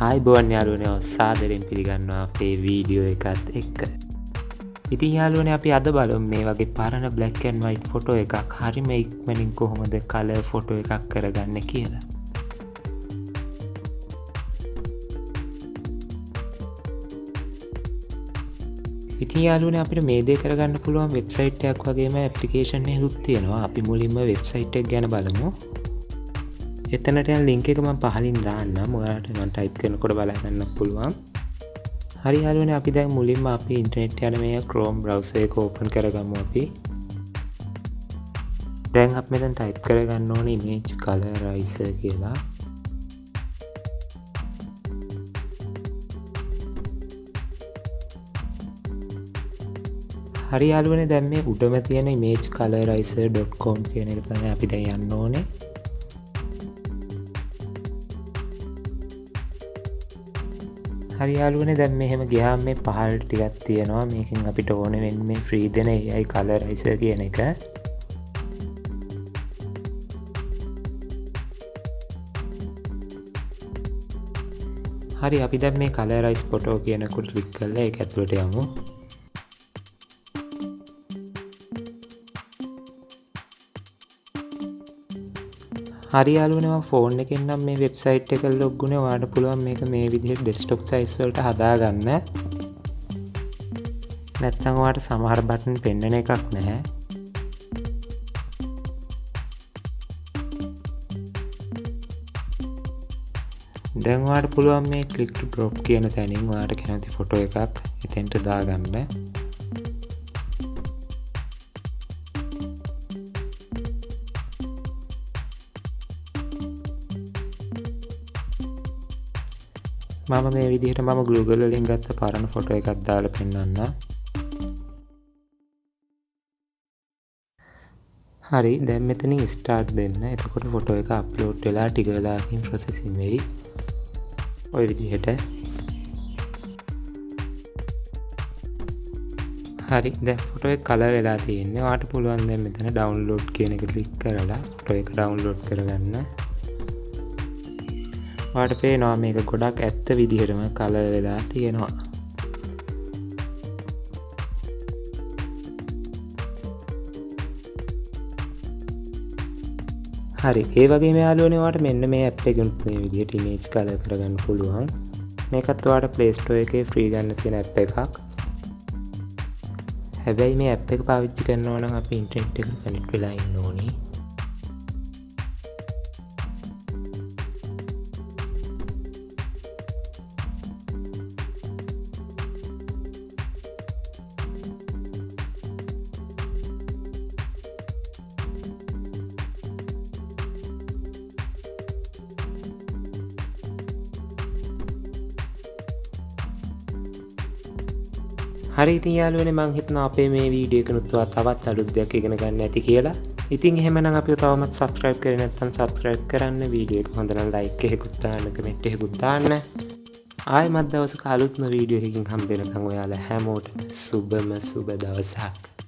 ආයිබෝවන් යාළුවනේ සාදරයෙන් පිළිගන්නවා අපේ වීඩියෝ එකත් එක්ක. ඉතින් යාළුවනේ අපි අද බලමු මේ වගේ පරණ black and white ෆොටෝ එකක් හරිම ඉක්මනින් කොහොමද කලර් ෆොටෝ එකක් කරගන්නේ කියලා. ඉතින් යාළුවනේ අපිට මේ දේ කරගන්න පුළුවන් වෙබ්සයිට් එකක් වගේම ඇප්ලිකේෂන් එකකුත් තියෙනවා. අපි මුලින්ම වෙබ්සයිට් එක ගැන බලමු. එතනට යන ලින්ක් එක මම පහලින් දාන්නම්. ඔයාලට මම ටයිප් කරනකොට බලා ගන්න පුළුවන්. හරි යාළුවනේ අපි දැන් මුලින්ම අපි ඉන්ටර්නෙට් යන මේ Chrome browser එක ඕපන් කරගමු අපි. දැන් අපි මෙතන ටයිප් කරගන්න ඕනේ image colorizer කියලා. හරි යාළුවනේ දැන් මේ උඩම තියෙන imagecolorizer.com කියන එක තමයි අපි දැන් යන්න ඕනේ. හරි යාළුවනේ දැන් මෙහෙම ගියාම මේ පහළට ටිකක් තියෙනවා. මේකෙන් අපිට ඕනේ වෙන්නේ මේ ෆ්‍රී දෙන AI colorizer කියන එක. හරි අපි දැන් මේ colorize photo කියන එක ක්ලික් කරලා ඒක ඇතුළට යමු. හරි යාළුවනේ මම ෆෝන් එකෙන් නම් මේ වෙබ්සයිට් එක ලොග් වුණේ. ඔයාලට පුළුවන් මේක මේ විදිහට ඩෙස්ක්ටොප් සයිස් වලට හදාගන්න. නැත්නම් ඔයාලට සමහර බටන් පෙන්වන එකක් නැහැ. දැන් ඔයාලට පුළුවන් මේ click to drop කියන තැනින් ඔයාලට කැමති ෆොටෝ එකක් එතෙන්ට දාගන්න. මම මේ විදිහට මම Google වලින් ගත්ත පරණ ෆොටෝ එකක් දාලා පෙන්නන්න. හරි දැන් මෙතනින් start දෙන්න. එතකොට ෆොටෝ එක අප්ලෝඩ් වෙලා ටික වෙලාවකින් processing වෙයි. ඔය විදිහට. හරි දැන් ෆොටෝ එක කලර් වෙලා තියෙන්නේ. ඔයාලට පුළුවන් දැන් මෙතන download කියන එක ක්ලික් කරලා ෆොටෝ එක download කරගන්න. ඔයාලට පේනවා මේක ගොඩක් ඇත්ත විදිහටම කලර් වෙලා තියෙනවා. හරි ඒ වගේම යාළුවනේ ඔයාලට මෙන්න මේ ඇප් එකෙන් මේ විදිහට ඉමේජ් කලර් කරගන්න පුළුවන්. මේකත් ඔයාලට Play Store එකේ ෆ්‍රී ගන්න තියෙන ඇප් එකක්. හැබැයි මේ ඇප් එක පාවිච්චි කරනවා නම් අපි ඉන්ටර්නෙට් එකට කනෙක්ට් වෙලා ඉන්න ඕනේ. හරි ඉතින් යාළුවනේ මං හිතනවා අපේ මේ වීඩියෝ එකනොත් ඔයා තවත් අලුත් දෙයක් ඉගෙන ගන්න ඇති කියලා. ඉතින් එහෙමනම් අපිව තවමත් subscribe කරේ නැත්නම් subscribe කරන්න. වීඩියෝ එක හොඳ නම් like එකකුත් දාන්න, comment එකකුත් දාන්න. ආයෙමත් දවසක අලුත්ම වීඩියෝ එකකින් හම්බ වෙනකන් ඔයාලා හැමෝටම සුබම සුබ දවසක්.